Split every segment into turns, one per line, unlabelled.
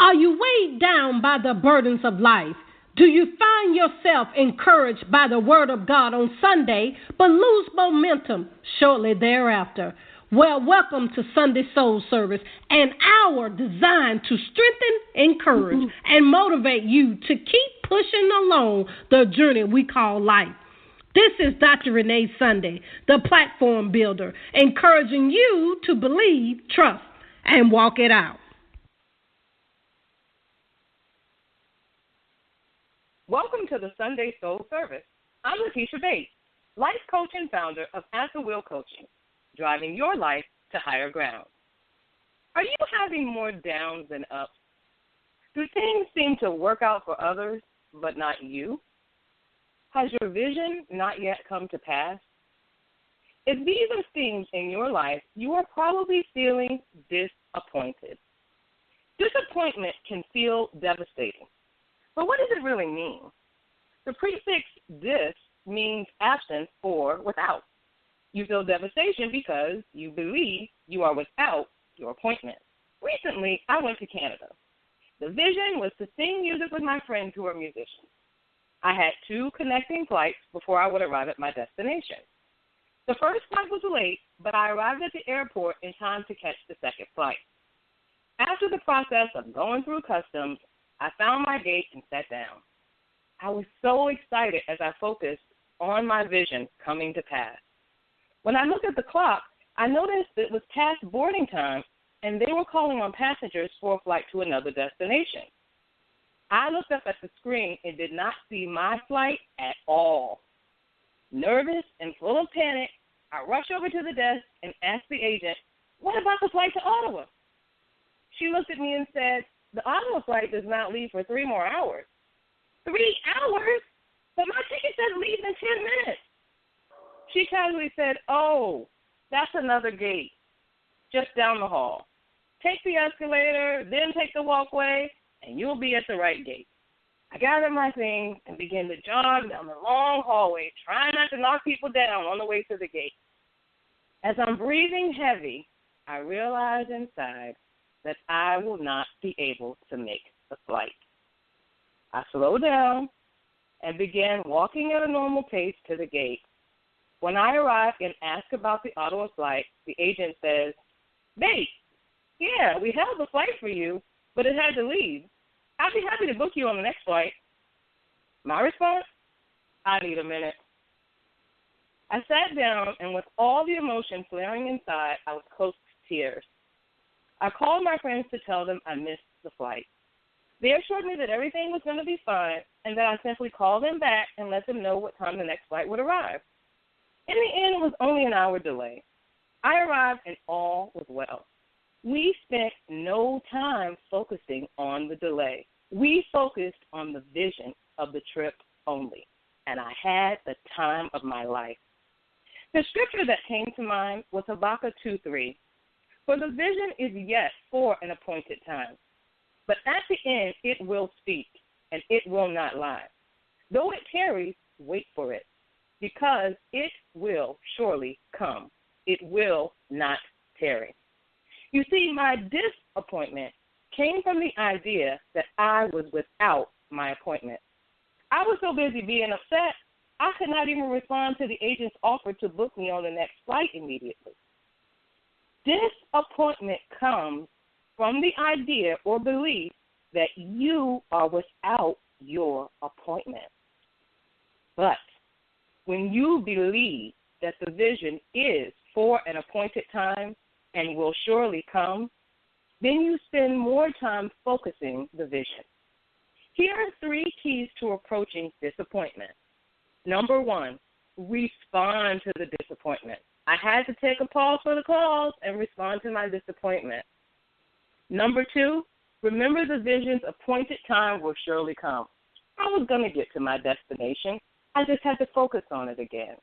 Are you weighed down by the burdens of life? Do you find yourself encouraged by the Word of God on Sunday, but lose momentum shortly thereafter? Well, welcome to Sunday Soul Service, an hour designed to strengthen, encourage, and motivate you to keep pushing along the journey we call life. This is Dr. Renee Sunday, the platform builder, encouraging you to believe, trust, and walk it out.
Welcome to the Sunday Soul Service. I'm Letitia Bates, life coach and founder of At the Will Coaching, driving your life to higher ground. Are you having more downs than ups? Do things seem to work out for others, but not you? Has your vision not yet come to pass? If these are things in your life, you are probably feeling disappointed. Disappointment can feel devastating. But what does it really mean? The prefix dis means absent or without. You feel devastation because you believe you are without your appointment. Recently, I went to Canada. The vision was to sing music with my friends who are musicians. I had 2 connecting flights before I would arrive at my destination. The first flight was late, but I arrived at the airport in time to catch the second flight. After the process of going through customs, I found my gate and sat down. I was so excited as I focused on my vision coming to pass. When I looked at the clock, I noticed it was past boarding time, and they were calling on passengers for a flight to another destination. I looked up at the screen and did not see my flight at all. Nervous and full of panic, I rushed over to the desk and asked the agent, "What about the flight to Ottawa?" She looked at me and said, "The Ottawa flight does not leave for 3 more hours." 3 hours? But my ticket says leave in 10 minutes. She casually said, "Oh, that's another gate, just down the hall. Take the escalator, then take the walkway, and you'll be at the right gate." I gathered my things and began to jog down the long hallway, trying not to knock people down on the way to the gate. As I'm breathing heavy, I realized inside that I will not be able to make the flight. I slowed down and began walking at a normal pace to the gate. When I arrived and asked about the Ottawa flight, the agent says, "Bates, yeah, we held the flight for you, but it had to leave. I'd be happy to book you on the next flight." My response? I need a minute. I sat down, and with all the emotion flaring inside, I was close to tears. I called my friends to tell them I missed the flight. They assured me that everything was going to be fine and that I simply call them back and let them know what time the next flight would arrive. In the end, it was only an hour delay. I arrived and all was well. We spent no time focusing on the delay. We focused on the vision of the trip only, and I had the time of my life. The scripture that came to mind was Habakkuk 2:3. For the vision is yet for an appointed time, but at the end it will speak, and it will not lie. Though it tarries, wait for it, because it will surely come. It will not tarry. You see, my disappointment came from the idea that I was without my appointment. I was so busy being upset, I could not even respond to the agent's offer to book me on the next flight immediately. Disappointment comes from the idea or belief that you are without your appointment. But when you believe that the vision is for an appointed time and will surely come, then you spend more time focusing the vision. Here are 3 keys to approaching disappointment. Number 1, respond to the disappointment. I had to take a pause for the cause and respond to my disappointment. Number 2, remember the vision's appointed time will surely come. I was going to get to my destination. I just had to focus on it again.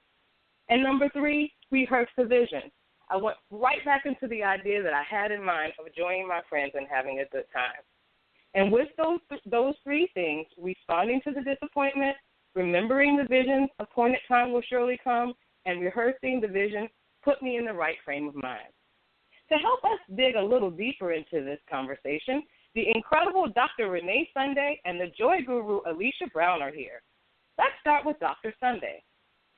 And number 3, rehearse the vision. I went right back into the idea that I had in mind of joining my friends and having a good time. And with those 3 things, responding to the disappointment, remembering the vision's appointed time will surely come, and rehearsing the vision, put me in the right frame of mind. To help us dig a little deeper into this conversation, The incredible Dr. Renee Sunday and the joy guru Alicia Brown are here. Let's start with Dr. Sunday.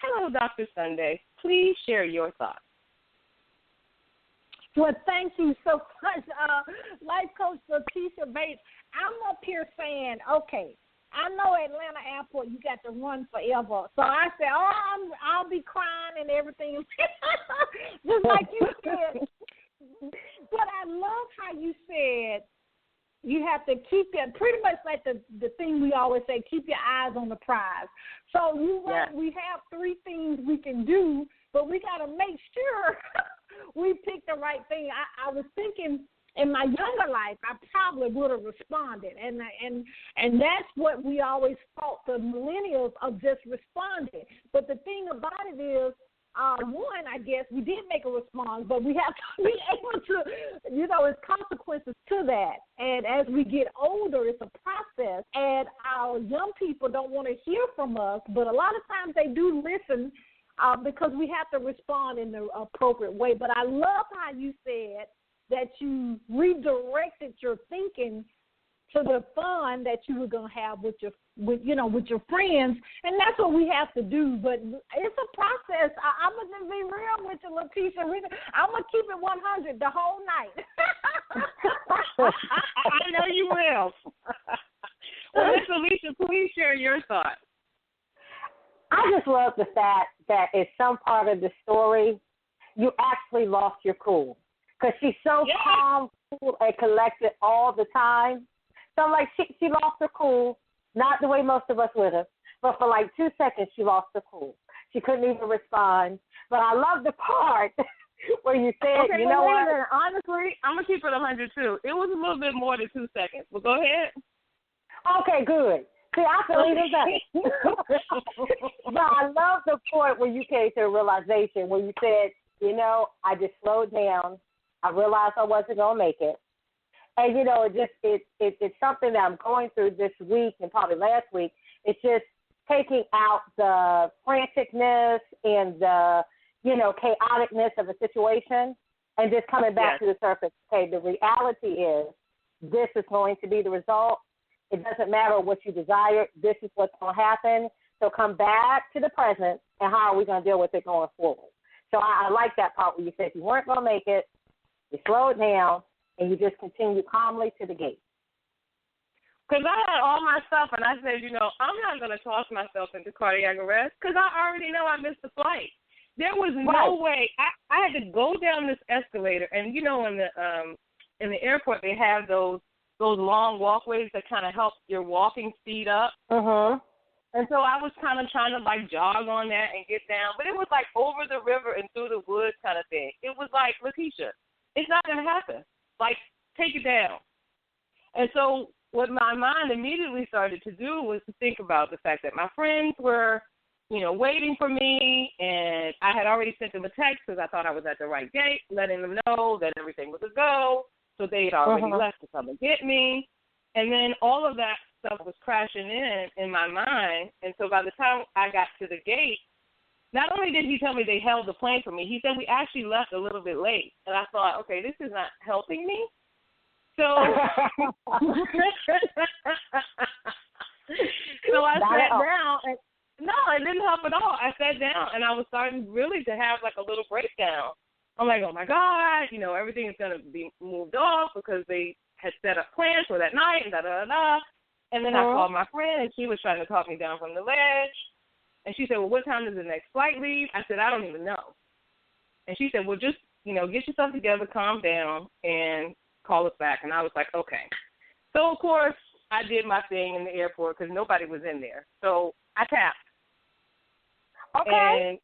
Hello, Dr. Sunday. Please share your thoughts.
Well, thank you so much, Life Coach Letitia Bates. I'm up here saying, okay, I know Atlanta Airport, you got to run forever. So I said, I'll be crying and everything, just like you said. But I love how you said you have to keep it, pretty much like the thing we always say, keep your eyes on the prize. So we have three things we can do, but we got to make sure we pick the right thing. I was thinking in my younger life, I probably would have responded, and that's what we always fault the millennials of, just responding. But the thing about it is, one, I guess we did make a response, but we have to be able to, it's consequences to that. And as we get older, it's a process, and our young people don't want to hear from us, but a lot of times they do listen because we have to respond in the appropriate way. But I love how you said that you redirected your thinking to the fun that you were going to have with your friends, and that's what we have to do. But it's a process. I'm going to be real with you, Letitia. I'm going to keep it 100 the whole night.
I know you will. Well, Miss Alicia, please share your thoughts.
I just love the fact that in some part of the story, you actually lost your cool. Because she's so calm, cool, and collected all the time. So I'm like, she lost her cool, not the way most of us would have, but for like 2 seconds she lost her cool. She couldn't even respond. But I love the part where you said,
okay,
you know what?
Honestly, I'm going to keep it 100 too. It was a little bit more than 2 seconds, but go ahead.
Okay, good. See, I feel even better. But I love the point where you came to a realization where you said, I just slowed down. I realized I wasn't going to make it. And, it's something that I'm going through this week and probably last week. It's just taking out the franticness and the, chaoticness of a situation and just coming back to the surface. Okay, the reality is this is going to be the result. It doesn't matter what you desire. This is what's going to happen. So come back to the present, and how are we going to deal with it going forward? So I like that part where you said you weren't going to make it, you slow it down, and you just continue calmly to the gate.
Because I had all my stuff, and I said, I'm not going to toss myself into cardiac arrest because I already know I missed the flight. There was no way. I had to go down this escalator, and, in the airport they have those long walkways that kind of help your walking speed up.
Uh-huh.
And so I was kind of trying to, jog on that and get down. But it was, over the river and through the woods kind of thing. It was like, Letitia, it's not going to happen. Take it down. And so what my mind immediately started to do was to think about the fact that my friends were, waiting for me, and I had already sent them a text because I thought I was at the right gate, letting them know that everything was a go. So they had already left to come and get me. And then all of that stuff was crashing in my mind. And so by the time I got to the gate, not only did he tell me they held the plane for me, he said we actually left a little bit late. And I thought, okay, this is not helping me. So, so I sat down. And, no, it didn't help at all. I sat down, and I was starting really to have a little breakdown. I'm like, oh, my God, everything is going to be moved off because they had set up plans for that night and da-da-da-da. And then I called my friend, and she was trying to talk me down from the ledge. And she said, well, what time does the next flight leave? I said, I don't even know. And she said, well, just, get yourself together, calm down, and call us back. And I was like, okay. So, of course, I did my thing in the airport because nobody was in there. So I tapped.
Okay.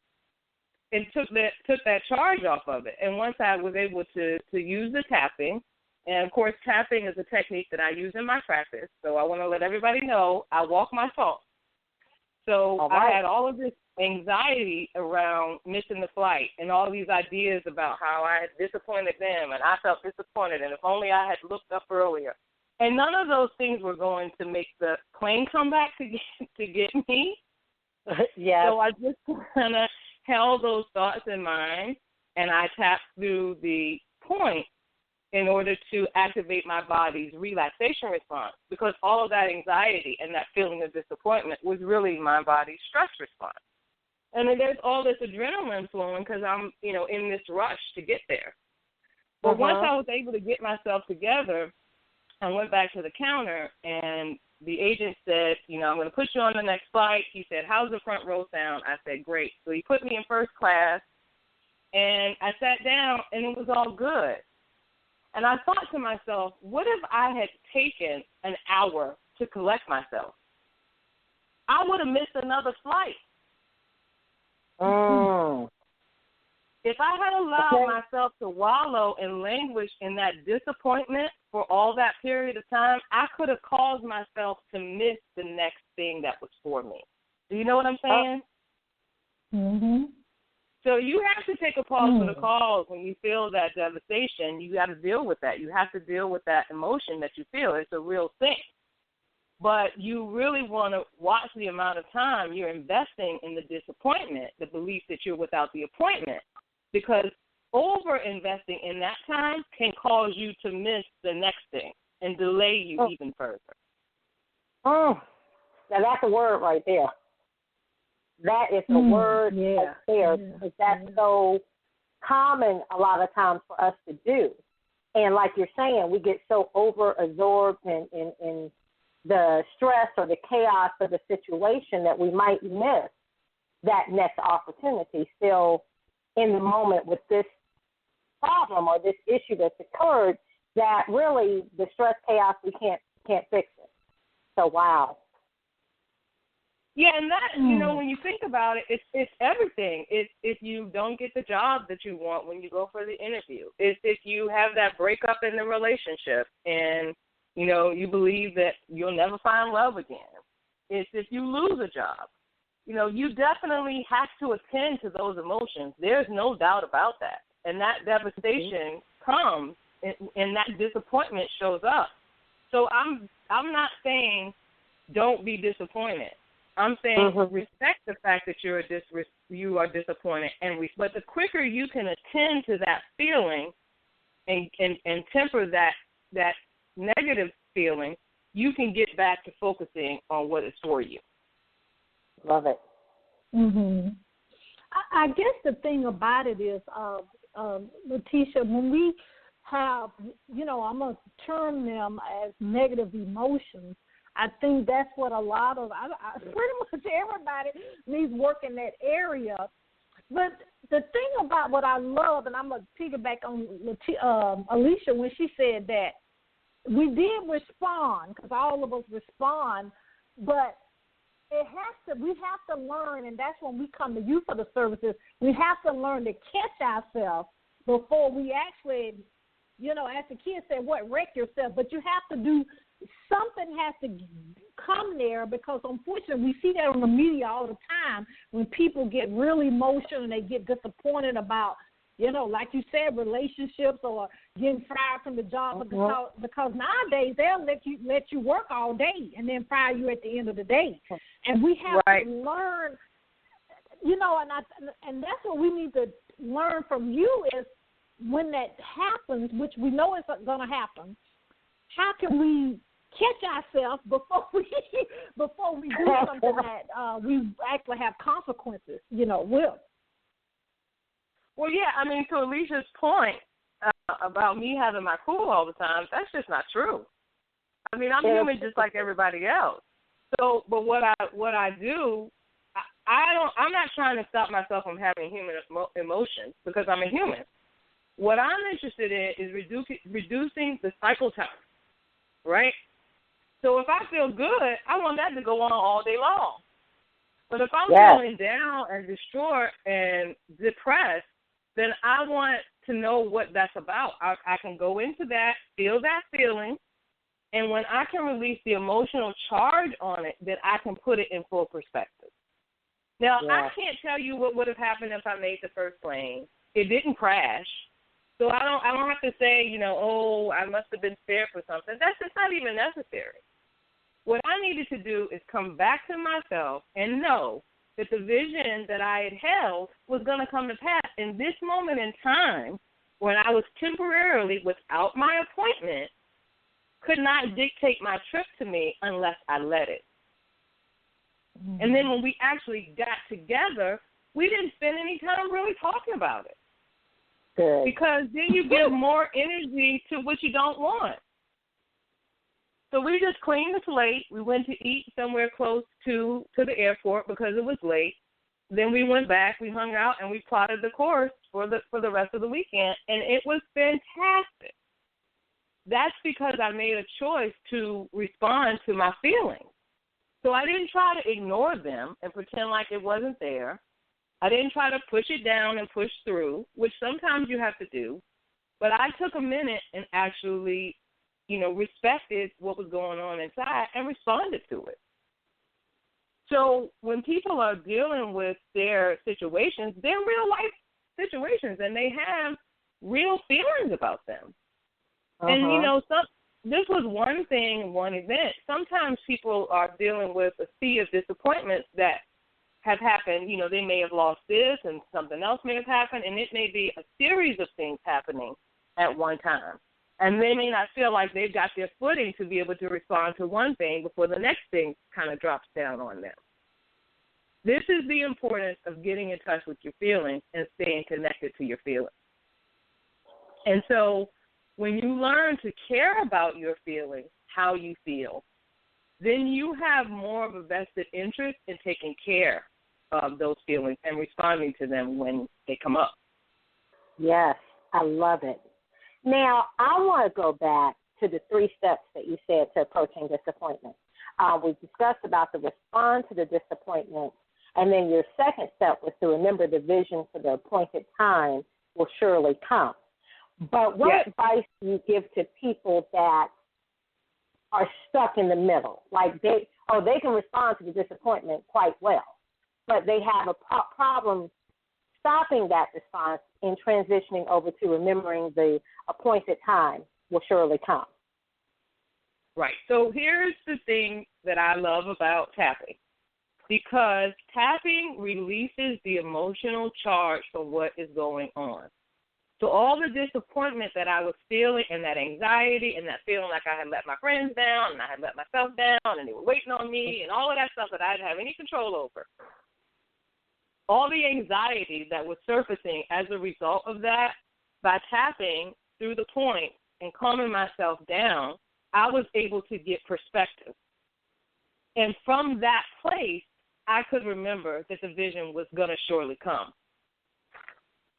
And took that charge off of it. And once I was able to use the tapping, and, of course, tapping is a technique that I use in my practice. So I want to let everybody know I walk my talk. So I had all of this anxiety around missing the flight and all these ideas about how I had disappointed them and I felt disappointed and if only I had looked up earlier. And none of those things were going to make the plane come back to get me.
Yeah.
So I just kind of held those thoughts in mind and I tapped through the point in order to activate my body's relaxation response, because all of that anxiety and that feeling of disappointment was really my body's stress response. And then there's all this adrenaline flowing because I'm, in this rush to get there. But once I was able to get myself together, I went back to the counter, and the agent said, I'm going to put you on the next flight. He said, how's the front row sound? I said, great. So he put me in first class, and I sat down, and it was all good. And I thought to myself, what if I had taken an hour to collect myself? I would have missed another flight.
Oh.
If I had allowed myself to wallow and languish in that disappointment for all that period of time, I could have caused myself to miss the next thing that was for me. Do you know what I'm saying?
Mm-hmm.
So you have to take a pause for the cause when you feel that devastation. You got to deal with that. You have to deal with that emotion that you feel. It's a real thing. But you really want to watch the amount of time you're investing in the disappointment, the belief that you're without the appointment, because over-investing in that time can cause you to miss the next thing and delay you even further.
Oh, now that's a word right there. That is the word right there, because that's so common a lot of times for us to do. And like you're saying, we get so over-absorbed in the stress or the chaos of the situation that we might miss that next opportunity still in the moment with this problem or this issue that's occurred, that really the stress, chaos, we can't fix it. So, wow.
Yeah, and that, when you think about it, it's everything. It's if you don't get the job that you want when you go for the interview. It's if you have that breakup in the relationship and, you believe that you'll never find love again. It's if you lose a job. You definitely have to attend to those emotions. There's no doubt about that. And that devastation comes and that disappointment shows up. So I'm not saying don't be disappointed. I'm saying respect the fact that you are disappointed, but the quicker you can attend to that feeling and temper that negative feeling, you can get back to focusing on what is for you.
Love it.
Mm-hmm. I guess the thing about it is, Letitia, when we have, I'm going to term them as negative emotions, I think that's what a lot of, pretty much everybody needs work in that area. But the thing about what I love, and I'm going to piggyback on Alicia when she said that we did respond, because all of us respond, but we have to learn, and that's when we come to you for the services, we have to learn to catch ourselves before we actually, as the kids say, wreck yourself. But you have to do, something has to come there, because unfortunately we see that on the media all the time when people get really emotional and they get disappointed about, like you said, relationships or getting fired from the job, because nowadays they'll let you work all day and then fire you at the end of the day. And we have to learn, and that's what we need to learn from you is when that happens, which we know is going to happen, how can we catch ourselves before we do something that we actually have consequences, with?
Well, yeah, I mean, to Alicia's point about me having my cool all the time, that's just not true. I mean, I'm human just like everybody else. So, but what I do, I'm not trying to stop myself from having human emotions because I'm a human. What I'm interested in is reducing the cycle time, right? So if I feel good, I want that to go on all day long. But if I'm feeling down and distraught and depressed, then I want to know what that's about. I can go into that, feel that feeling, and when I can release the emotional charge on it, then I can put it in full perspective. Now, I can't tell you what would have happened if I made the first plane. It didn't crash. So I don't have to say, I must have been spared for something. That's just not even necessary. What I needed to do is come back to myself and know that the vision that I had held was going to come to pass. In this moment in time, when I was temporarily without my appointment, could not dictate my trip to me unless I let it. Mm-hmm. And then when we actually got together, we didn't spend any time really talking about it.
Good.
Because then you give more energy to what you don't want. So we just cleaned the slate. We went to eat somewhere close to the airport because it was late. Then we went back, we hung out, and we plotted the course for the rest of the weekend, and it was fantastic. That's because I made a choice to respond to my feelings. So I didn't try to ignore them and pretend like it wasn't there. I didn't try to push it down and push through, which sometimes you have to do. But I took a minute and actually, respected what was going on inside and responded to it. So when people are dealing with their situations, they're real life situations, and they have real feelings about them. Uh-huh. And, this was one thing, one event. Sometimes people are dealing with a sea of disappointments that have happened. They may have lost this and something else may have happened, and it may be a series of things happening at one time. And they may not feel like they've got their footing to be able to respond to one thing before the next thing kind of drops down on them. This is the importance of getting in touch with your feelings and staying connected to your feelings. And so when you learn to care about your feelings, how you feel, then you have more of a vested interest in taking care of those feelings and responding to them when they come up.
Yes, I love it. Now, I want to go back to the 3 steps that you said to approaching disappointment. We discussed about the respond to the disappointment, and then your second step was to remember the vision for the appointed time will surely come. But what advice do you give to people that are stuck in the middle? Like they can respond to the disappointment quite well, but they have a problem stopping that response and transitioning over to remembering the appointed time will surely come.
Right. So here's the thing that I love about tapping, because tapping releases the emotional charge from what is going on. So all the disappointment that I was feeling and that anxiety and that feeling like I had let my friends down and I had let myself down and they were waiting on me and all of that stuff that I didn't have any control over, all the anxiety that was surfacing as a result of that, by tapping through the point and calming myself down, I was able to get perspective. And from that place, I could remember that the vision was going to surely come.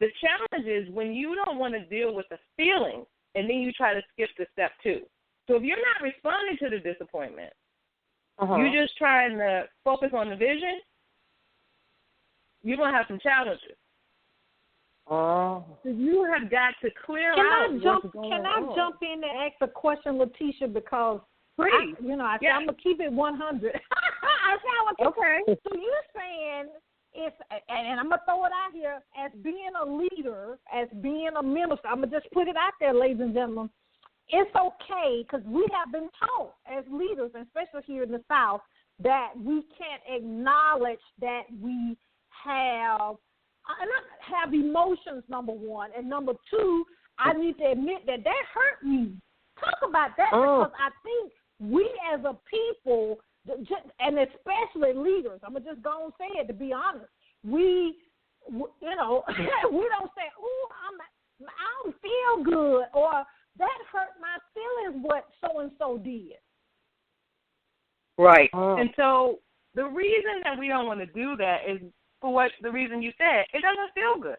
The challenge is when you don't want to deal with the feeling and then you try to skip to step 2. So if you're not responding to the disappointment, you're just trying to focus on the vision, you're going to have some challenges. So you have got to clear out what's going on.
Can I jump in and ask a question, Letitia, because
please.
I'm going to keep it 100.
Okay.
So you're saying, and I'm going to throw it out here, as being a leader, as being a minister, I'm going to just put it out there, ladies and gentlemen, it's okay, because we have been taught as leaders, especially here in the South, that we can't acknowledge that we have emotions, number one, and number two, I need to admit that hurt me. Talk about that, because I think we as a people, and especially leaders, I'm going to just go and say it, to be honest, we don't say, I don't feel good, or that hurt my feelings what so-and-so did.
Right. And so the reason that we don't want to do that is for the reason you said. It doesn't feel good.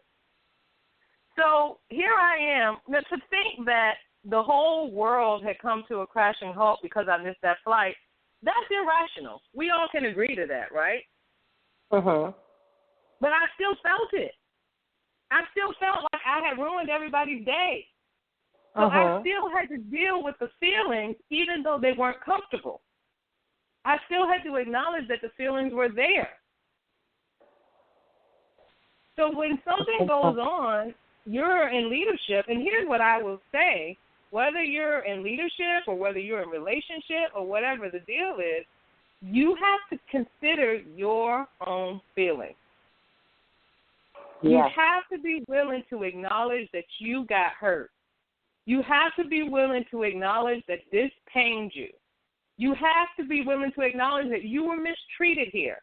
So here I am. Now, to think that the whole world had come to a crashing halt because I missed that flight, that's irrational. We all can agree to that, right? But I still felt it. I still felt like I had ruined everybody's day. So I still had to deal with the feelings, even though they weren't comfortable. I still had to acknowledge that the feelings were there. So when something goes on, you're in leadership, and here's what I will say. Whether you're in leadership or whether you're in relationship or whatever the deal is, you have to consider your own feelings. You
Yes.
have to be willing to acknowledge that you got hurt. You have to be willing to acknowledge that this pained you. You have to be willing to acknowledge that you were mistreated here.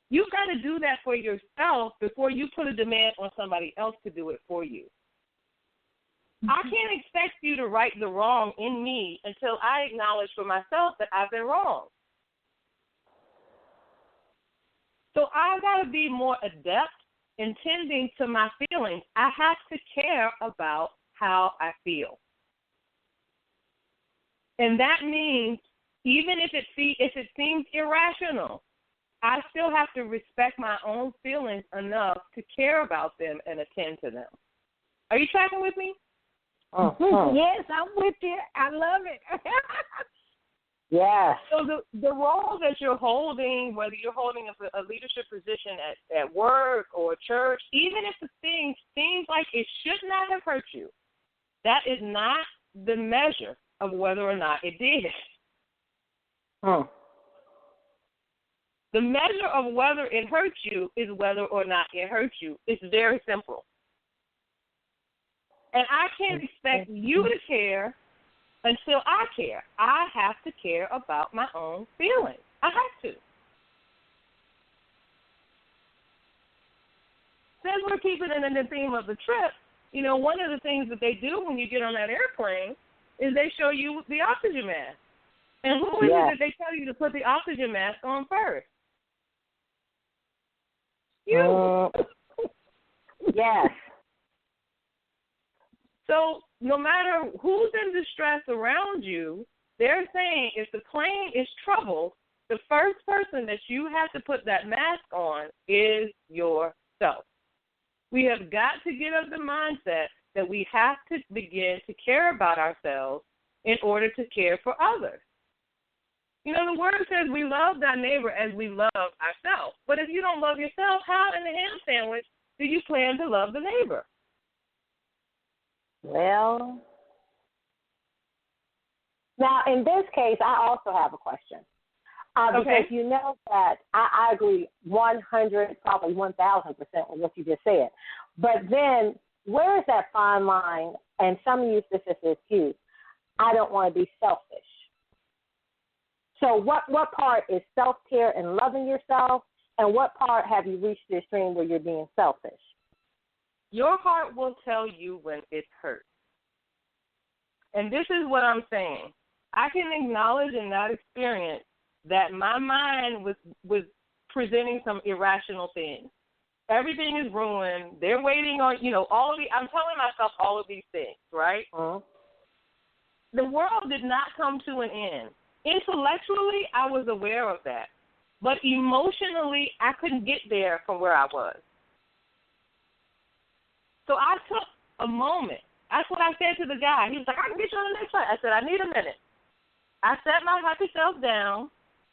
You've got to do that for yourself before you put a demand on somebody else to do it for you. I can't expect you to right the wrong in me until I acknowledge for myself that I've been wrong. So I've got to be more adept in tending to my feelings. I have to care about how I feel. And that means even if it seems irrational, I still have to respect my own feelings enough to care about them and attend to them. Are you tracking with me?
Yes, I'm with you. I love it.
Yes.
So the role that you're holding, whether you're holding a leadership position at work or church, even if the thing seems like it should not have hurt you, that is not the measure of whether or not it did. The measure of whether it hurt you is whether or not it hurt you. It's very simple. And I can't expect you to care until I care. I have to care about my own feelings. I have to. Since we're keeping it in the theme of the trip, you know, one of the things that they do when you get on that airplane is they show you the oxygen mask. And who is it that they tell you to put the oxygen mask on first? You.
Yes.
So no matter who's in distress around you, they're saying if the plane is troubled, the first person that you have to put that mask on is yourself. We have got to get up the mindset that we have to begin to care about ourselves in order to care for others. You know, the word says we love thy neighbor as we love ourselves. But if you don't love yourself, how in the ham sandwich do you plan to love the neighbor?
Well, now in this case, I also have a question. Because you know that I agree 100, probably 1,000% with what you just said. But then where is that fine line? And some use this as an excuse. I don't want to be selfish. So what part is self-care and loving yourself, and what part have you reached the extreme where you're being selfish?
Your heart will tell you when it's hurt. And this is what I'm saying. I can acknowledge in that experience that my mind was presenting some irrational things. Everything is ruined. They're waiting on, I'm telling myself all of these things, right? The world did not come to an end. Intellectually, I was aware of that. But emotionally, I couldn't get there from where I was. So I took a moment. That's what I said to the guy. He was like, I can get you on the next flight. I said, I need a minute. I sat my happy self down,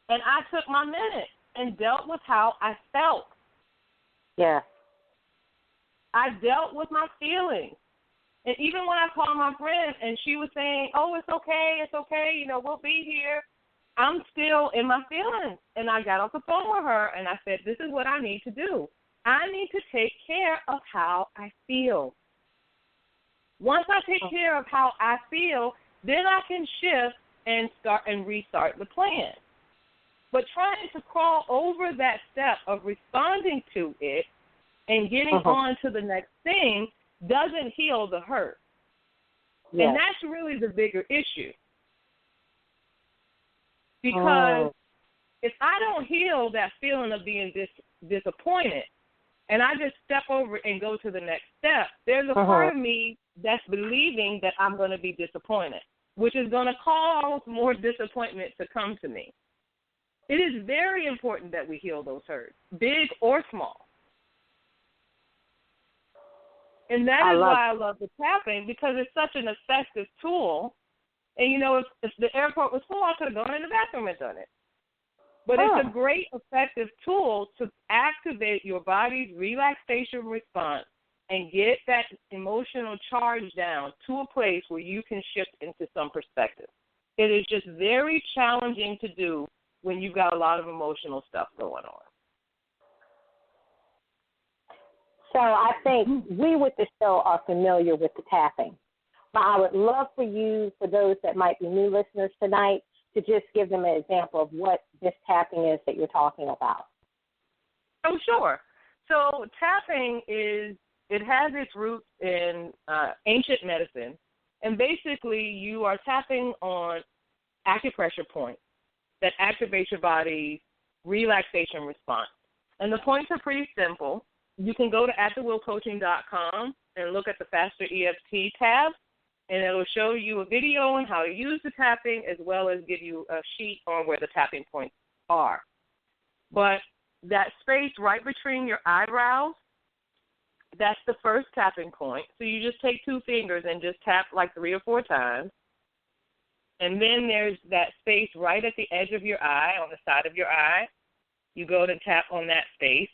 and I took my minute and dealt with how I felt.
Yeah.
I dealt with my feelings. And even when I called my friend and she was saying, oh, it's okay, we'll be here, I'm still in my feelings. And I got off the phone with her, and I said, this is what I need to do. I need to take care of how I feel. Once I take care of how I feel, then I can shift and start and restart the plan. But trying to crawl over that step of responding to it and getting on to the next thing doesn't heal the hurt. Yes. And that's really the bigger issue. Because if I don't heal that feeling of being disappointed, and I just step over and go to the next step, there's a part of me that's believing that I'm going to be disappointed, which is going to cause more disappointment to come to me. It is very important that we heal those hurts, big or small. And that is why I love the tapping, because it's such an effective tool. And, if the airport was full, I could have gone in the bathroom and done it. But it's a great, effective tool to activate your body's relaxation response and get that emotional charge down to a place where you can shift into some perspective. It is just very challenging to do when you've got a lot of emotional stuff going on.
So I think we with the show are familiar with the tapping. But I would love for you, for those that might be new listeners tonight, to just give them an example of what this tapping is that you're talking about.
Oh, sure. So tapping it has its roots in ancient medicine. And basically you are tapping on acupressure points that activate your body's relaxation response. And the points are pretty simple. You can go to atthewillcoaching.com and look at the Faster EFT tab, and it'll show you a video on how to use the tapping as well as give you a sheet on where the tapping points are. But that space right between your eyebrows, that's the first tapping point. So you just take 2 fingers and just tap like 3 or 4 times. And then there's that space right at the edge of your eye, on the side of your eye. You go to tap on that space.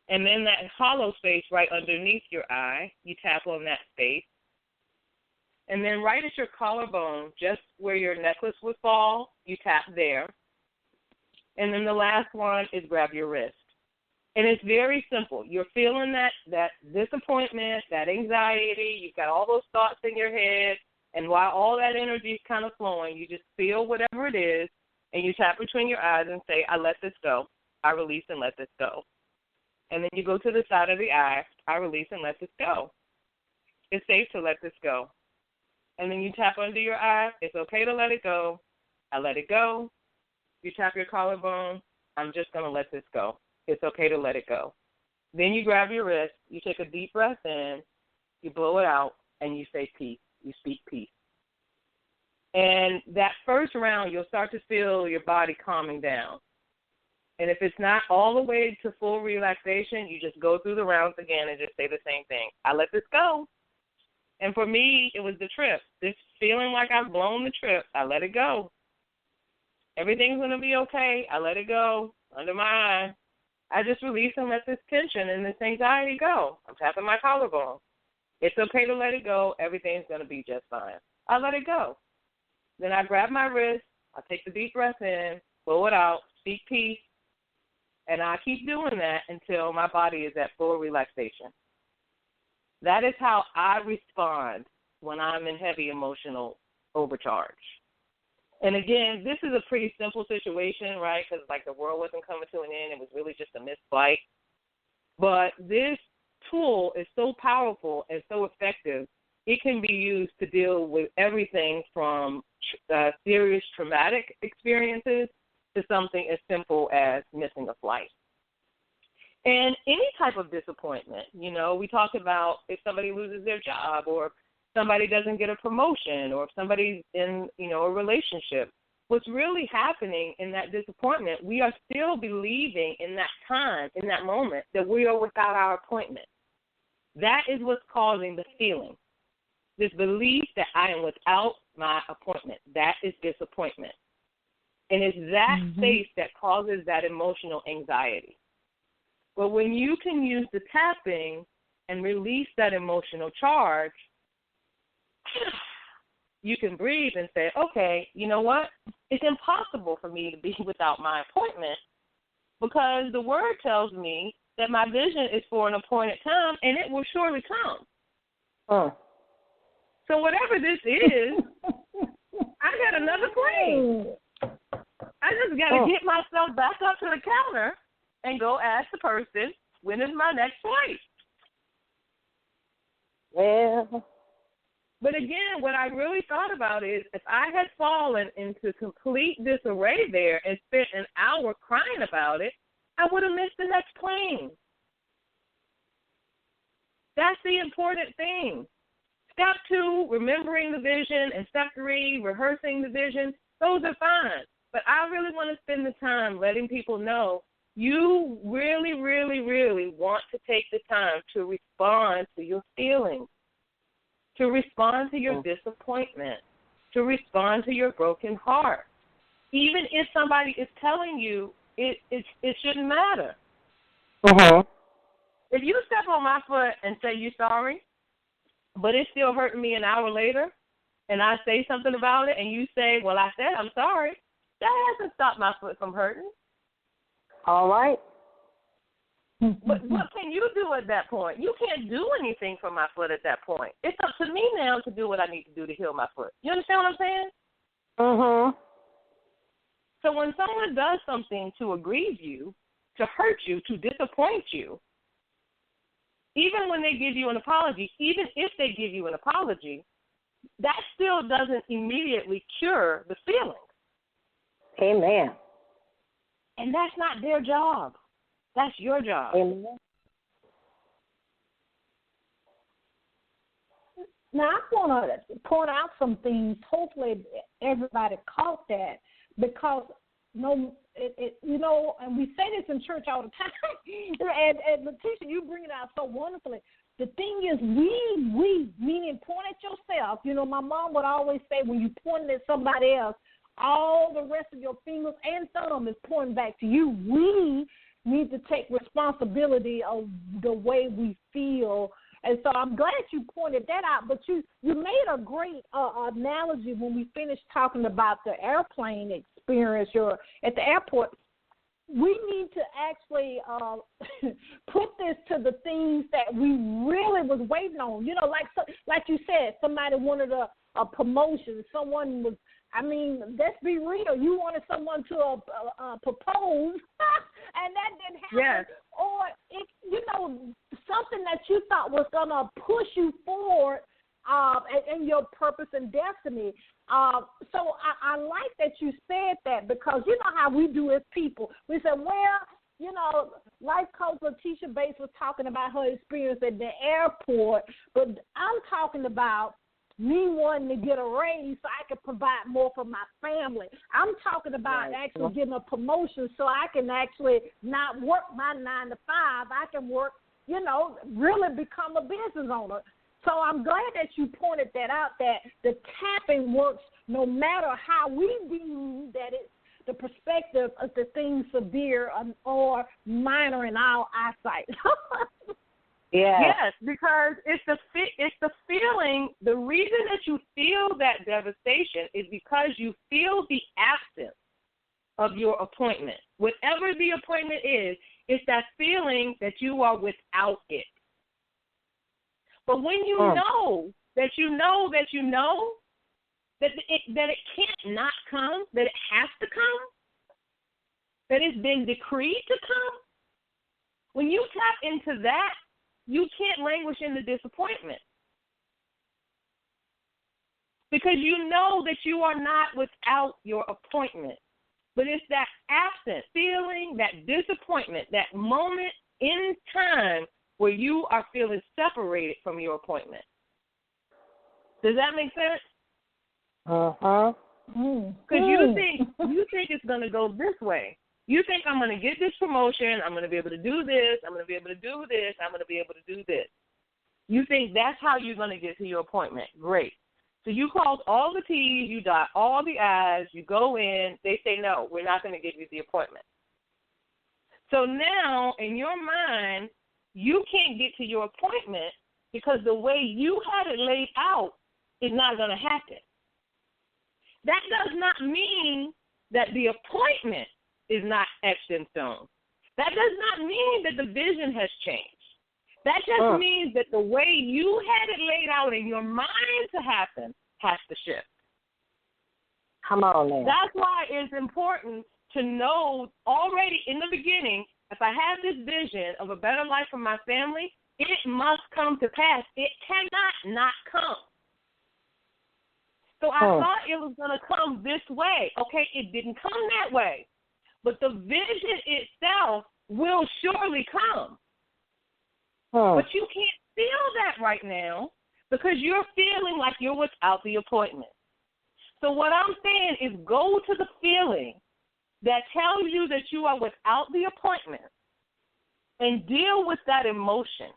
And then that hollow space right underneath your eye, you tap on that space. And then right at your collarbone, just where your necklace would fall, you tap there. And then the last one is grab your wrist. And it's very simple. You're feeling that disappointment, that anxiety. You've got all those thoughts in your head. And while all that energy is kind of flowing, you just feel whatever it is, and you tap between your eyes and say, I let this go. I release and let this go. And then you go to the side of the eye, I release and let this go. It's safe to let this go. And then you tap under your eye, it's okay to let it go. I let it go. You tap your collarbone, I'm just going to let this go. It's okay to let it go. Then you grab your wrist, you take a deep breath in, you blow it out, and you say peace. You speak peace. And that first round, you'll start to feel your body calming down. And if it's not all the way to full relaxation, you just go through the rounds again and just say the same thing. I let this go. And for me, it was the trip. This feeling like I've blown the trip, I let it go. Everything's going to be okay. I let it go under my eye. I just release and let this tension and this anxiety go. I'm tapping my collarbone. It's okay to let it go. Everything's going to be just fine. I let it go. Then I grab my wrist. I take the deep breath in, blow it out, speak peace, and I keep doing that until my body is at full relaxation. That is how I respond when I'm in heavy emotional overcharge. And again, this is a pretty simple situation, right? Because like the world wasn't coming to an end. It was really just a missed flight. But this tool is so powerful and so effective, it can be used to deal with everything from serious traumatic experiences to something as simple as missing a flight. And any type of disappointment, you know, we talk about if somebody loses their job or somebody doesn't get a promotion or if somebody's in, you know, a relationship. What's really happening in that disappointment, we are still believing in that time, in that moment, that we are without our appointment. That is what's causing the feeling, this belief that I am without my appointment. That is disappointment. And it's that space that causes that emotional anxiety. But when you can use the tapping and release that emotional charge, you can breathe and say, okay, you know what? It's impossible for me to be without my appointment because the word tells me that my vision is for an appointed time and it will surely come.
Oh.
So whatever this is, I got another plane. I just got to get myself back up to the counter and go ask the person, when is my next flight?
Well.
But again, what I really thought about is if I had fallen into complete disarray there and spent an hour crying about it, I would have missed the next plane. That's the important thing. Step 2, remembering the vision, and step 3, rehearsing the vision. Those are fine. But I really want to spend the time letting people know you really, really, really want to take the time to respond to your feelings, to respond to your disappointment, to respond to your broken heart. Even if somebody is telling you it shouldn't matter. If you step on my foot and say you're sorry, but it's still hurting me an hour later, and I say something about it, and you say, well, I said I'm sorry, that hasn't stopped my foot from hurting.
All right.
But what can you do at that point? You can't do anything for my foot at that point. It's up to me now to do what I need to do to heal my foot. You understand what I'm saying?
Mhm.
So when someone does something to aggrieve you, to hurt you, to disappoint you, even when they give you an apology, even if they give you an apology, that still doesn't immediately cure the feeling.
Amen.
And that's not their job. That's your job.
Amen.
Now, I want to point out some things. Hopefully, everybody caught that, because and we say this in church all the time. and Letitia, you bring it out so wonderfully. The thing is, we, meaning point at yourself. My mom would always say, when you point at somebody else, all the rest of your fingers and thumb is pointing back to you. We need to take responsibility of the way we feel. And so I'm glad you pointed that out. But you made a great analogy when we finished talking about the airplane experience at the airport. We need to actually put this to the things that we really was waiting on. Like you said, somebody wanted a promotion. Someone was, let's be real. You wanted someone to propose, and that didn't happen.
Yes.
Or, something that you thought was going to push you forward in your purpose and destiny. So I like that you said that, because you know how we do as people. We say, Life Coach Letitia Bates was talking about her experience at the airport, but I'm talking about me wanting to get a raise so I can provide more for my family. I'm talking about actually getting a promotion so I can actually not work my 9 to 5. I can work, really become a business owner. So I'm glad that you pointed that out, that the tapping works no matter how we view that it's the perspective of the thing severe or minor in our eyesight.
Yes, because it's the feeling. The reason that you feel that devastation is because you feel the absence of your appointment. Whatever the appointment is, it's that feeling that you are without it. But when you know that you know that you know that it can't not come, that it has to come, that it's been decreed to come, when you tap into that, you can't languish in the disappointment, because you know that you are not without your appointment. But it's that absent feeling, that disappointment, that moment in time where you are feeling separated from your appointment. Does that make sense?
Uh-huh.
Because you think it's going to go this way. You think, I'm going to get this promotion, I'm going to be able to do this, I'm going to be able to do this, I'm going to be able to do this. You think that's how you're going to get to your appointment. Great. So you cross all the T's, you dot all the I's, you go in, they say, no, we're not going to give you the appointment. So now, in your mind, you can't get to your appointment because the way you had it laid out is not going to happen. That does not mean that the appointment is not etched in stone. That does not mean that the vision has changed. That just means that the way you had it laid out in your mind to happen has to shift.
Come on now.
That's why it's important to know already in the beginning, if I have this vision of a better life for my family, it must come to pass. It cannot not come. So I thought it was going to come this way. Okay, it didn't come that way. But the vision itself will surely come. But you can't feel that right now because you're feeling like you're without the appointment. So what I'm saying is go to the feeling that tells you that you are without the appointment and deal with that emotion.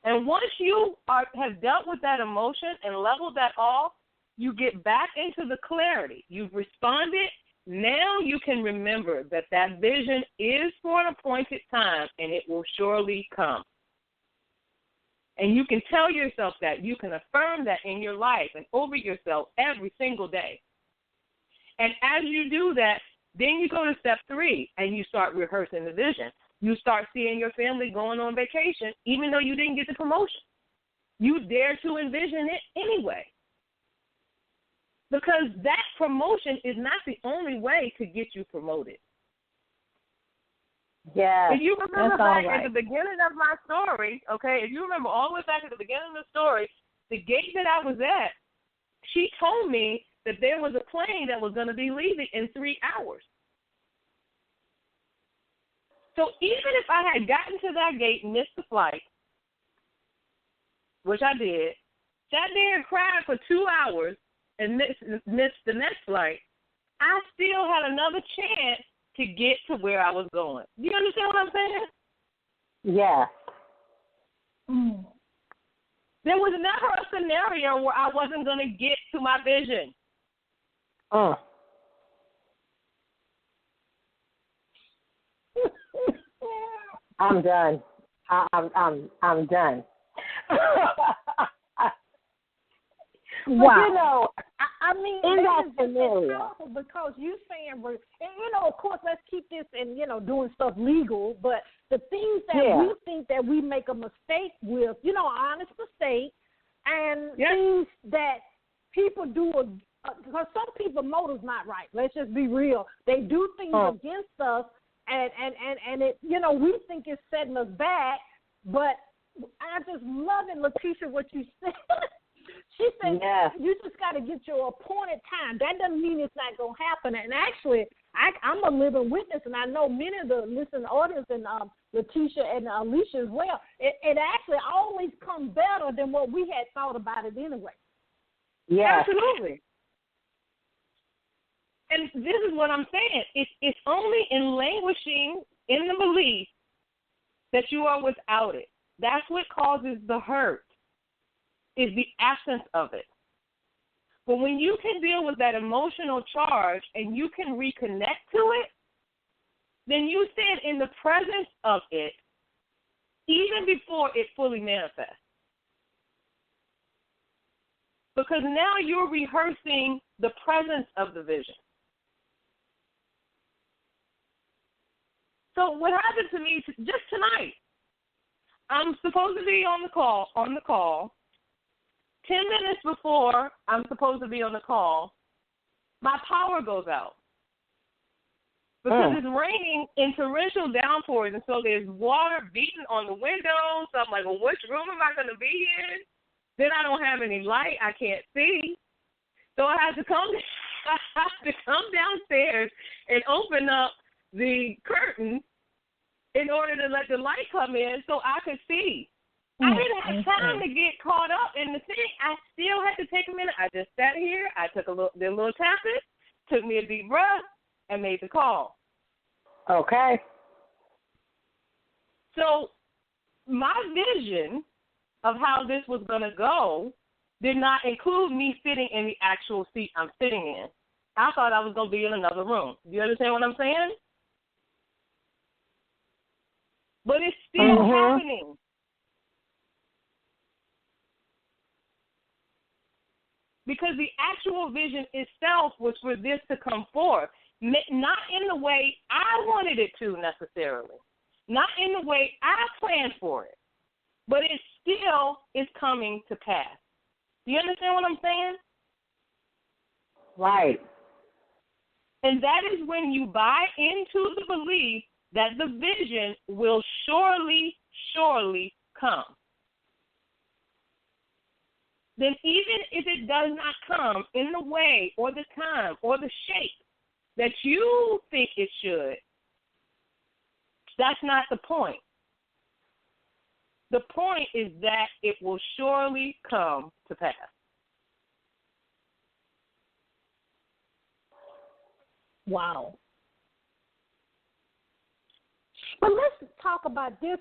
And once you have dealt with that emotion and leveled that off, you get back into the clarity. You've responded. Now you can remember that that vision is for an appointed time, and it will surely come. And you can tell yourself that. You can affirm that in your life and over yourself every single day. And as you do that, then you go to step 3, and you start rehearsing the vision. You start seeing your family going on vacation, even though you didn't get the promotion. You dare to envision it anyway. Because that promotion is not the only way to get you promoted.
Yeah.
If you remember back at the beginning of my story, okay, if you remember all the way back at the beginning of the story, the gate that I was at, she told me that there was a plane that was going to be leaving in 3 hours. So even if I had gotten to that gate and missed the flight, which I did, sat there and cried for 2 hours and missed the next flight, I still had another chance to get to where I was going. Do you understand what I'm saying?
Yeah.
There was never a scenario where I wasn't going to get to my vision.
I'm done. I'm done.
Wow.
You know,
I mean,
in that
it's
scenario,
because you saying, and of course, let's keep this and doing stuff legal. But the things that we think that we make a mistake with, honest mistake, and things that people do, because some people's motives not right. Let's just be real. They do things against us, and it, we think it's setting us back. But I just love it, Letitia, what you said. She said, you just got to get your appointed time. That doesn't mean it's not going to happen. And actually, I'm a living witness, and I know many of the listening audience and Letitia and Alicia as well. It actually always comes better than what we had thought about it anyway.
Yeah.
Absolutely. And this is what I'm saying. It's only in languishing in the belief that you are without it. That's what causes the hurt. Is the absence of it. But when you can deal with that emotional charge and you can reconnect to it, then you stand in the presence of it even before it fully manifests. Because now you're rehearsing the presence of the vision. So what happened to me just tonight, I'm supposed to be on the call. 10 minutes before I'm supposed to be on the call, my power goes out. Because it's raining in torrential downpours, and so there's water beating on the windows. So I'm like, well, which room am I going to be in? Then I don't have any light. I can't see. So I have to come downstairs and open up the curtain in order to let the light come in so I could see. I didn't have time to get caught up in the thing. I still had to take a minute. I just sat here. I did a little tapping, took me a deep breath, and made the call.
Okay.
So my vision of how this was going to go did not include me sitting in the actual seat I'm sitting in. I thought I was going to be in another room. Do you understand what I'm saying? But it's still happening. Because the actual vision itself was for this to come forth, not in the way I wanted it to necessarily, not in the way I planned for it, but it still is coming to pass. Do you understand what I'm saying?
Right.
And that is when you buy into the belief that the vision will surely come. Then even if it does not come in the way or the time or the shape that you think it should, that's not the point. The point is that it will surely come to pass.
Wow. But let's talk about this,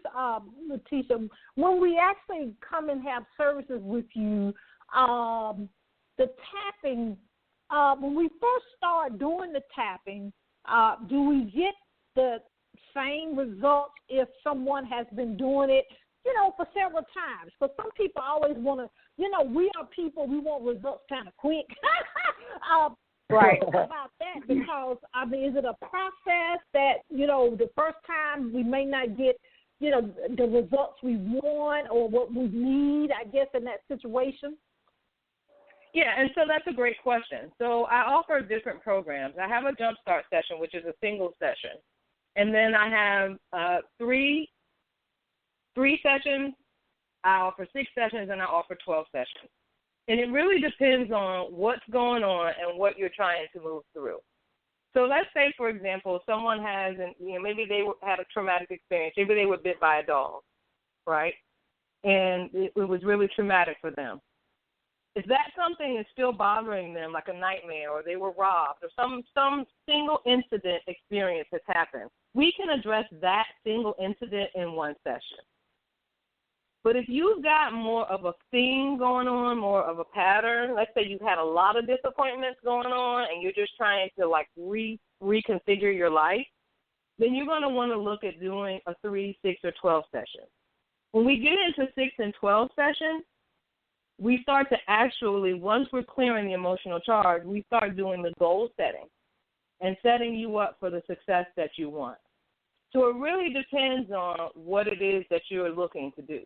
Letitia. When we actually come and have services with you, the tapping, when we first start doing the tapping, do we get the same results if someone has been doing it, for several times? Because some people always want to, we are people, we want results kind of quick. Right. About that, because, I mean, is it a process that, the first time we may not get, the results we want or what we need, I guess, in that situation?
Yeah, and so that's a great question. So I offer different programs. I have a Jumpstart session, which is a single session. And then I have three sessions. I offer 6 sessions, and I offer 12 sessions. And it really depends on what's going on and what you're trying to move through. So let's say, for example, someone has, maybe they had a traumatic experience. Maybe they were bit by a dog, right? And it was really traumatic for them. If that something is still bothering them, like a nightmare, or they were robbed, or some single incident experience has happened, we can address that single incident in one session. But if you've got more of a theme going on, more of a pattern, let's say you've had a lot of disappointments going on and you're just trying to reconfigure your life, then you're going to want to look at doing a 3, 6, or 12 session. When we get into 6 and 12 sessions, we start to actually, once we're clearing the emotional charge, we start doing the goal setting and setting you up for the success that you want. So it really depends on what it is that you're looking to do.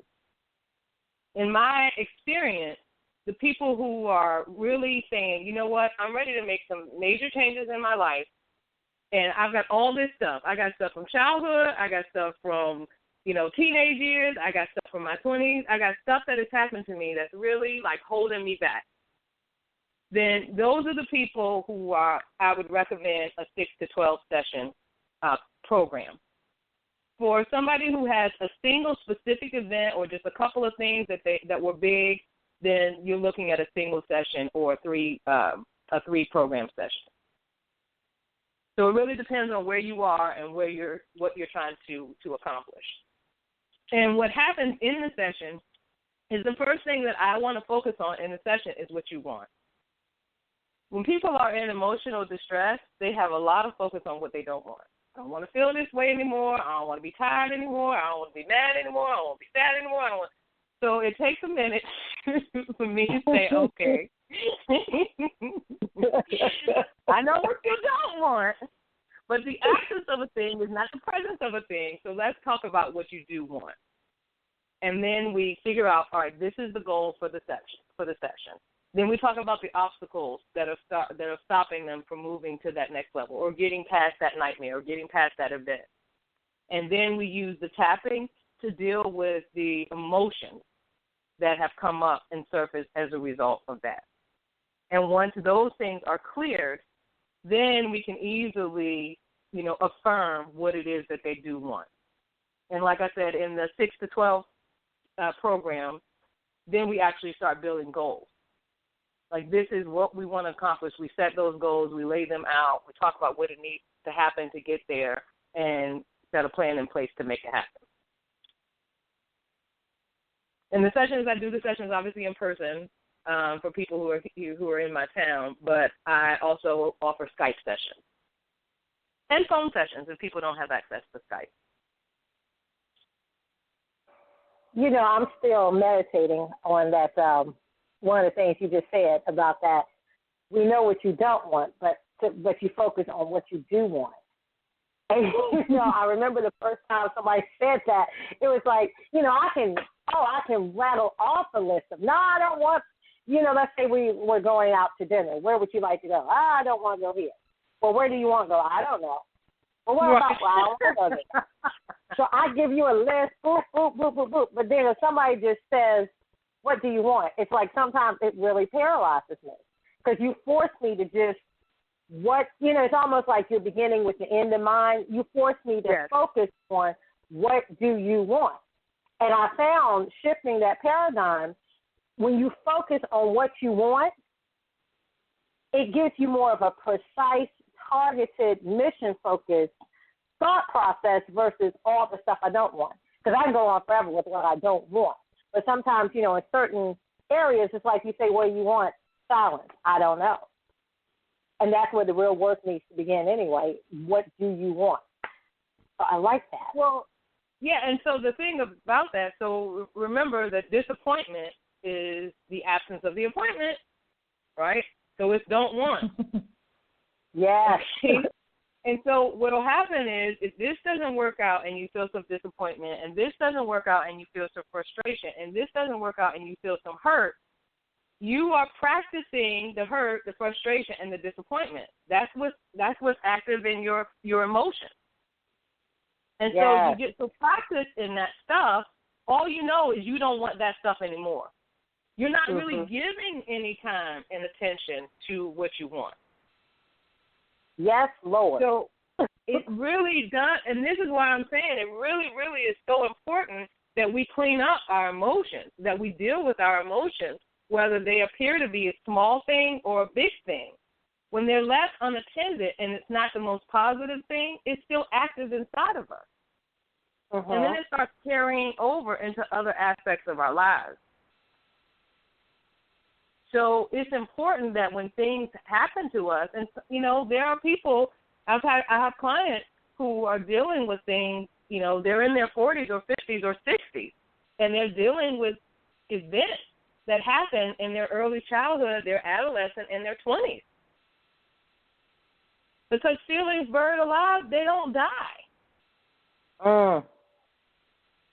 In my experience, the people who are really saying, you know what, I'm ready to make some major changes in my life, and I've got all this stuff. I got stuff from childhood. I got stuff from, teenage years. I got stuff from my 20s. I got stuff that has happened to me that's really, holding me back. Then those are the people who I would recommend a 6 to 12 session program. For somebody who has a single specific event or just a couple of things that were big, then you're looking at a single session or a 3 program session. So it really depends on where you are and what you're trying to accomplish. And what happens in the session is the first thing that I want to focus on in the session is what you want. When people are in emotional distress, they have a lot of focus on what they don't want. I don't want to feel this way anymore. I don't want to be tired anymore. I don't want to be mad anymore. I don't want to be sad anymore. So it takes a minute for me to say, okay, I know what you don't want, but the absence of a thing is not the presence of a thing. So let's talk about what you do want. And then we figure out, all right, this is the goal for the session. Then we talk about the obstacles that are stopping them from moving to that next level or getting past that nightmare or getting past that event. And then we use the tapping to deal with the emotions that have come up and surfaced as a result of that. And once those things are cleared, then we can easily, affirm what it is that they do want. And like I said, in the 6 to 12 program, then we actually start building goals. Like, this is what we want to accomplish. We set those goals. We lay them out. We talk about what it needs to happen to get there and set a plan in place to make it happen. And I do the sessions obviously in person for people who are in my town, but I also offer Skype sessions and phone sessions if people don't have access to Skype.
I'm still meditating on that. One of the things you just said about that, we know what you don't want, but you focus on what you do want. And, I remember the first time somebody said that, it was like, I can rattle off a list of, no, I don't want, let's say we're going out to dinner. Where would you like to go? I don't want to go here. Well, where do you want to go? I don't know. Well, what about, I don't want to go there. So I give you a list, boop, boop, boop, boop, boop. But then if somebody just says, what do you want? It's like sometimes it really paralyzes me because you force me to just it's almost like you're beginning with the end in mind. You force me to focus on what do you want. And I found shifting that paradigm, when you focus on what you want, it gives you more of a precise, targeted, mission-focused thought process versus all the stuff I don't want. Because I can go on forever with what I don't want. But sometimes, in certain areas, it's like you say, what do you want? Silence. I don't know. And that's where the real work needs to begin anyway. What do you want? So I like that.
Well, yeah, and so the thing about that, so remember that disappointment is the absence of the appointment, right? So it's don't want.
Yes.
And so what will happen is if this doesn't work out and you feel some disappointment, and this doesn't work out and you feel some frustration, and this doesn't work out and you feel some hurt, you are practicing the hurt, the frustration, and the disappointment. That's what's active in your emotion. And so you get so practiced in that stuff, all you know is you don't want that stuff anymore. You're not really giving any time and attention to what you want.
Yes, Lord.
So it really does, and this is why I'm saying it really, really is so important that we clean up our emotions, that we deal with our emotions, whether they appear to be a small thing or a big thing. When they're left unattended and it's not the most positive thing, it's still active inside of us. And then it starts carrying over into other aspects of our lives. So it's important that when things happen to us, and, you know, there are people, I have clients who are dealing with things, you know, they're in their 40s or 50s or 60s, and they're dealing with events that happen in their early childhood, their adolescent, and their 20s. Because feelings buried alive, they don't die.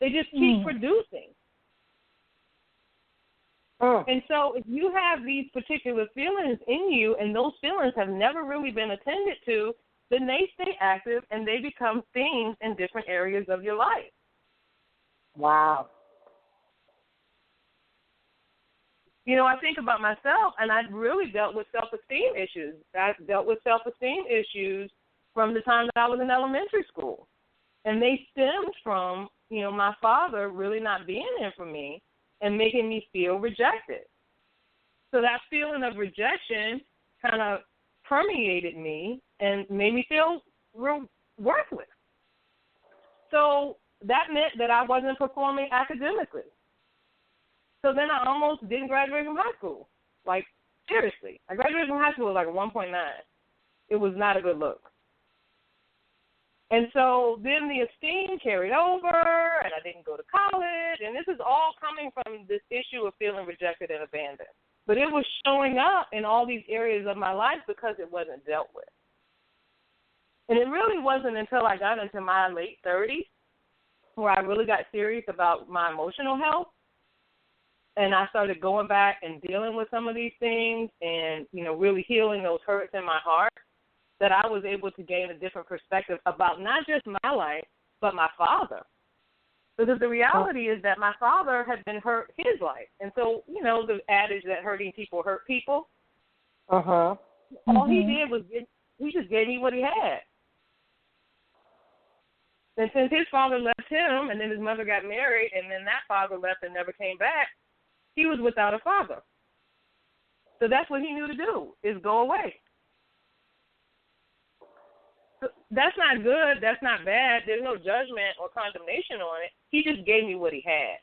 They just keep producing. And so if you have these particular feelings in you and those feelings have never really been attended to, then they stay active and they become themes in different areas of your life.
Wow.
You know, I think about myself, and I've really dealt with self-esteem issues. I've dealt with self-esteem issues from the time that I was in elementary school. And they stemmed from, you know, my father really not being there for me and making me feel rejected. So that feeling of rejection kind of permeated me and made me feel real worthless. So that meant that I wasn't performing academically. So then I almost didn't graduate from high school. Like, seriously. I graduated from high school with like a 1.9. It was not a good look. And so then the esteem carried over, and I didn't go to college, and this is all coming from this issue of feeling rejected and abandoned. But it was showing up in all these areas of my life because it wasn't dealt with. And it really wasn't until I got into my late 30s where I really got serious about my emotional health, and I started going back and dealing with some of these things and, you know, really healing those hurts in my heart, that I was able to gain a different perspective about not just my life, but my father. Because the reality is that my father had been hurt his life. And so, you know, the adage that hurting people hurt people. All he did was he just gave me what he had. And since his father left him, and then his mother got married, and then that father left and never came back, he was without a father. So that's what he knew to do, is go away. That's not good. That's not bad. There's no judgment or condemnation on it. He just gave me what he had.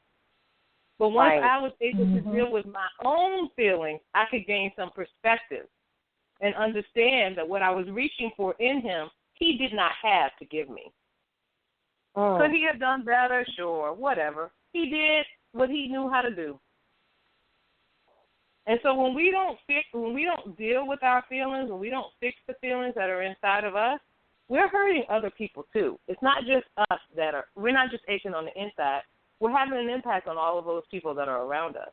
But once I was able to deal with my own feelings, I could gain some perspective and understand that what I was reaching for in him, he did not have to give me. Could he have done better? Sure, whatever. He did what he knew how to do. And so when we don't deal with our feelings, when we don't fix the feelings that are inside of us, we're hurting other people too. It's not just us we're not just aching on the inside. We're having an impact on all of those people that are around us.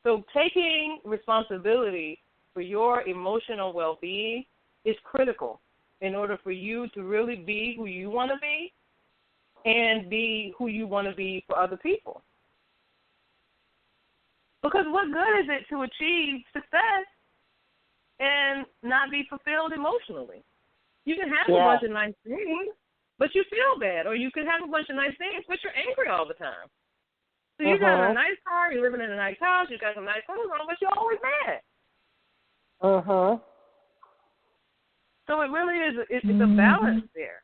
So taking responsibility for your emotional well-being is critical in order for you to really be who you want to be and be who you want to be for other people. Because what good is it to achieve success and not be fulfilled emotionally? You can have a bunch of nice things, but you feel bad. Or you can have a bunch of nice things, but you're angry all the time. So you got a nice car, you're living in a nice house, you got some nice clothes on, but you're always mad. So it really is, it's a balance there.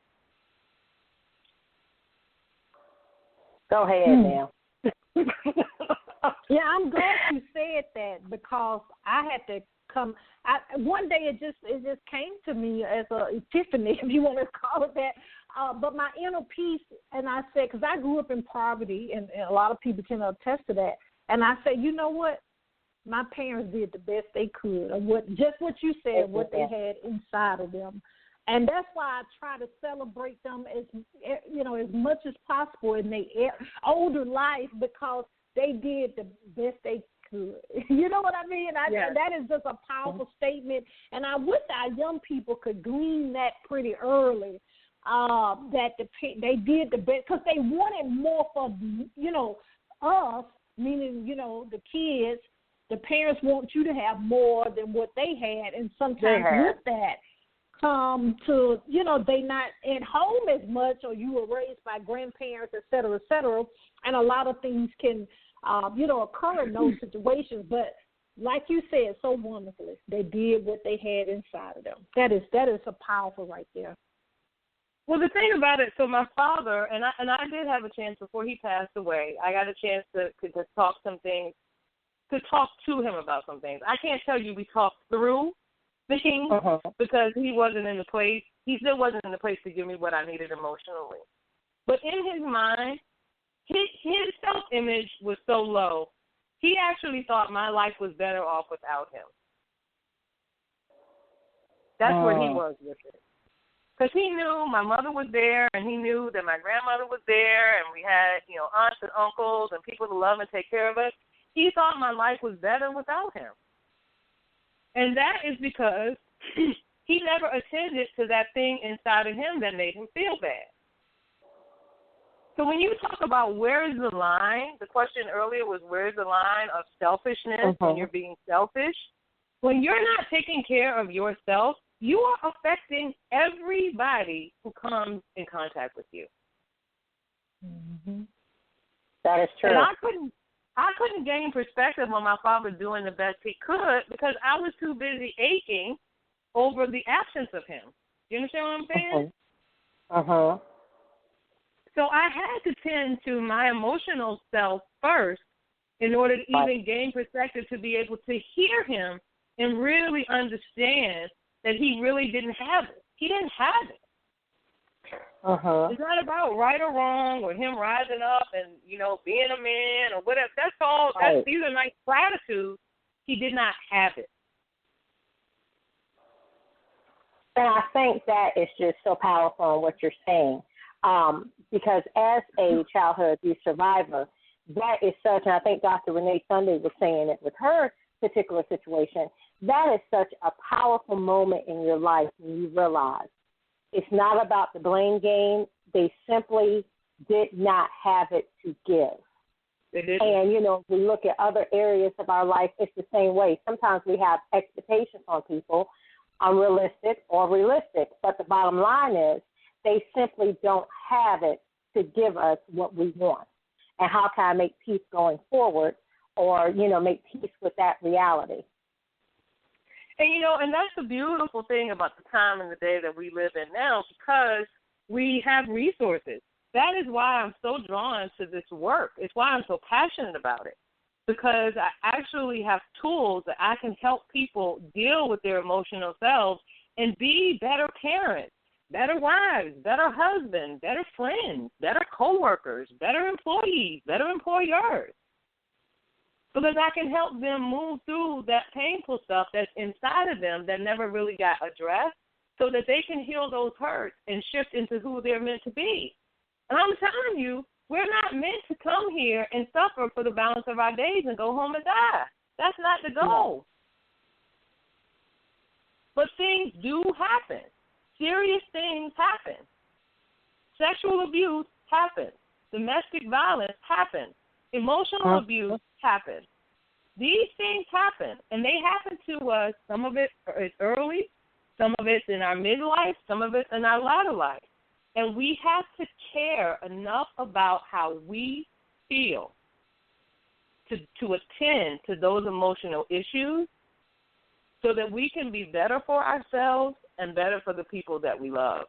Go ahead now.
Yeah, I'm glad you said that, because I had to come. One day it just came to me as a epiphany, if you want to call it that. But my inner peace, and I said, because I grew up in poverty, and a lot of people can attest to that. And I said, you know what? my parents did the best they could of what you said, what they had inside of them. And that's why I try to celebrate them as much as possible in their older life, because they did the best they could. You know what I mean? That is just a powerful statement, and I wish our young people could glean that pretty early. That they did the best because they wanted more for us, meaning the kids. The parents want you to have more than what they had, and sometimes with that come to they not at home as much, or you were raised by grandparents, et cetera, and a lot of things can occur in those situations. But like you said so wonderfully, they did what they had inside of them. That is a powerful right there.
Well, the thing about it, so my father, and I did have a chance before he passed away, I got a chance to talk some things, to talk to him about some things. I can't tell you we talked through things because he wasn't in the place, he still wasn't in the place to give me what I needed emotionally. But in his mind, his self-image was so low, he actually thought my life was better off without him. That's where he was with it. Because he knew my mother was there, and he knew that my grandmother was there, and we had, aunts and uncles and people to love and take care of us. He thought my life was better without him. And that is because he never attended to that thing inside of him that made him feel bad. So when you talk about where is the line, the question earlier was where is the line of selfishness when you're being selfish? When you're not taking care of yourself, you are affecting everybody who comes in contact with you.
Mm-hmm. That is true.
And I couldn't gain perspective on my father doing the best he could because I was too busy aching over the absence of him. You understand what I'm saying? So I had to tend to my emotional self first in order to even gain perspective to be able to hear him and really understand that he really didn't have it. He didn't have it. It's not about right or wrong or him rising up and, being a man or whatever. That's all. These are nice platitudes. He did not have it.
And I think that is just so powerful in what you're saying. Because as a childhood abuse survivor, that is such, and I think Dr. Renee Sunday was saying it with her particular situation, that is such a powerful moment in your life when you realize it's not about the blame game. They simply did not have it to give.
They didn't.
And, we look at other areas of our life, it's the same way. Sometimes we have expectations on people, unrealistic or realistic. But the bottom line is they simply don't have it to give us what we want. And how can I make peace going forward or, make peace with that reality?
And, and that's the beautiful thing about the time and the day that we live in now, because we have resources. That is why I'm so drawn to this work. It's why I'm so passionate about it, because I actually have tools that I can help people deal with their emotional selves and be better parents, better wives, better husbands, better friends, better coworkers, better employees, better employers. Because I can help them move through that painful stuff that's inside of them that never really got addressed so that they can heal those hurts and shift into who they're meant to be. And I'm telling you, we're not meant to come here and suffer for the balance of our days and go home and die. That's not the goal. But things do happen. Serious things happen. Sexual abuse happens. Domestic violence happens. Emotional abuse happens. These things happen, and they happen to us. Some of it is early, some of it's in our midlife, some of it's in our latter life. And we have to care enough about how we feel to attend to those emotional issues so that we can be better for ourselves and better for the people that we love.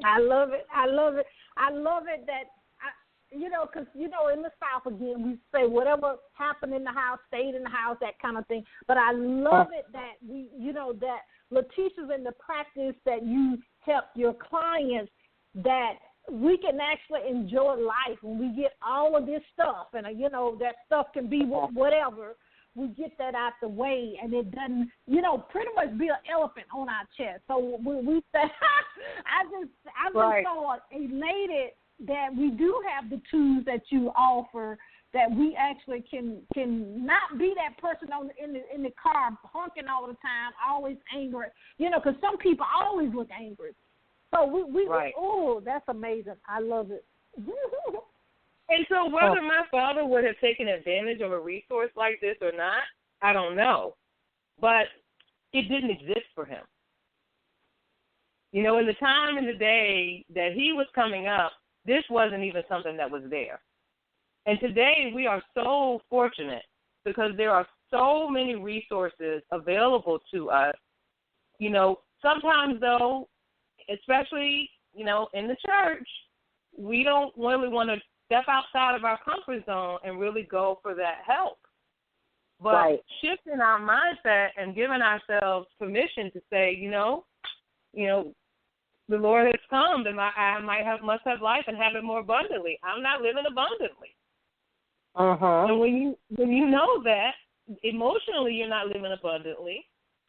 I love it. I love it. I love it that, because, in the South, again, we say whatever happened in the house, stayed in the house, that kind of thing. But I love it that that Letitia's in the practice that you help your clients, that we can actually enjoy life when we get all of this stuff, and that stuff can be whatever. We get that out the way, and it doesn't, pretty much be an elephant on our chest. So we say, I just so elated that we do have the tools that you offer, that we actually can not be that person in the car honking all the time, always angry, because some people always look angry. So we oh, that's amazing. I love it.
And so whether my father would have taken advantage of a resource like this or not, I don't know. But it didn't exist for him. In the time and the day that he was coming up, this wasn't even something that was there. And today we are so fortunate because there are so many resources available to us. Sometimes, though, especially, in the church, we don't really want to step outside of our comfort zone and really go for that help. But shifting our mindset and giving ourselves permission to say, the Lord has come, and I must have life and have it more abundantly. I'm not living abundantly. And when you know that, emotionally you're not living abundantly,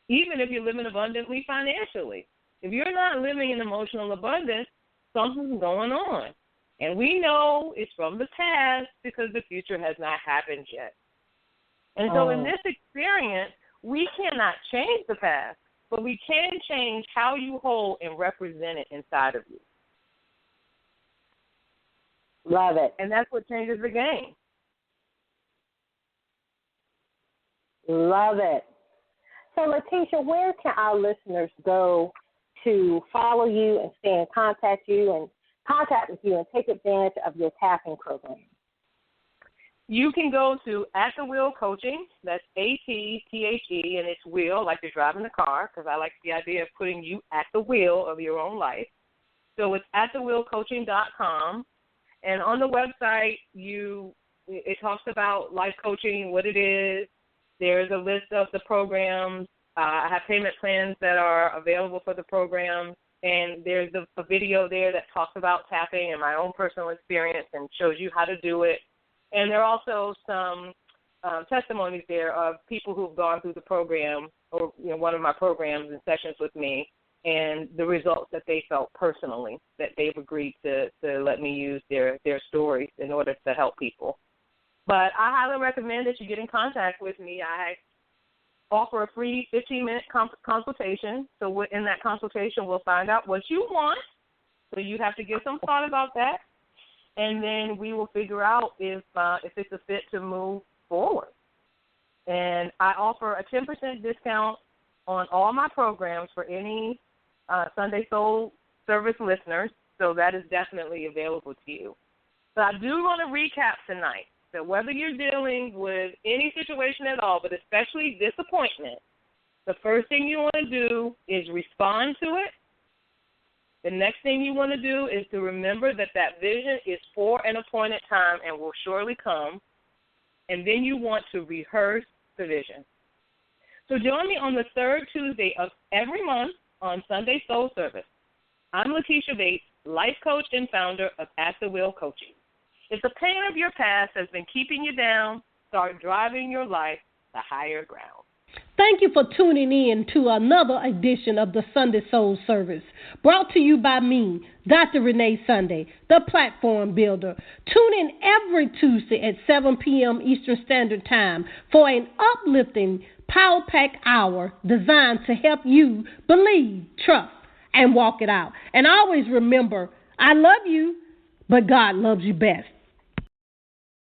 even if you're living abundantly financially. If you're not living in emotional abundance, something's going on. And we know it's from the past because the future has not happened yet. And so in this experience, we cannot change the past, but we can change how you hold and represent it inside of you.
Love it.
And that's what changes the game.
Love it. So, Letitia, where can our listeners go to follow you and stay in contact with you and take advantage of your tapping program?
You can go to At the Wheel Coaching. That's ATTHE, and it's wheel, like you're driving the car, because I like the idea of putting you at the wheel of your own life. So it's atthewheelcoaching.com. And on the website, it talks about life coaching, what it is. There's a list of the programs. I have payment plans that are available for the program. And there's a video there that talks about tapping and my own personal experience and shows you how to do it. And there are also some testimonies there of people who've gone through the program or one of my programs and sessions with me and the results that they felt personally, that they've agreed to let me use their stories in order to help people. But I highly recommend that you get in contact with me. I offer a free 15-minute consultation. So in that consultation, we'll find out what you want. So you have to give some thought about that. And then we will figure out if it's a fit to move forward. And I offer a 10% discount on all my programs for any Sunday Soul Service listeners. So that is definitely available to you. But I do want to recap tonight. So whether you're dealing with any situation at all, but especially disappointment, the first thing you want to do is respond to it. The next thing you want to do is to remember that vision is for an appointed time and will surely come. And then you want to rehearse the vision. So join me on the third Tuesday of every month on Sunday Soul Service. I'm Letitia Bates, life coach and founder of At the Wheel Coaching. If the pain of your past has been keeping you down, start driving your life to higher ground.
Thank you for tuning in to another edition of the Sunday Soul Service, brought to you by me, Dr. Renee Sunday, the Platform Builder. Tune in every Tuesday at 7 p.m. Eastern Standard Time for an uplifting, power-packed hour designed to help you believe, trust, and walk it out. And always remember, I love you, but God loves you best.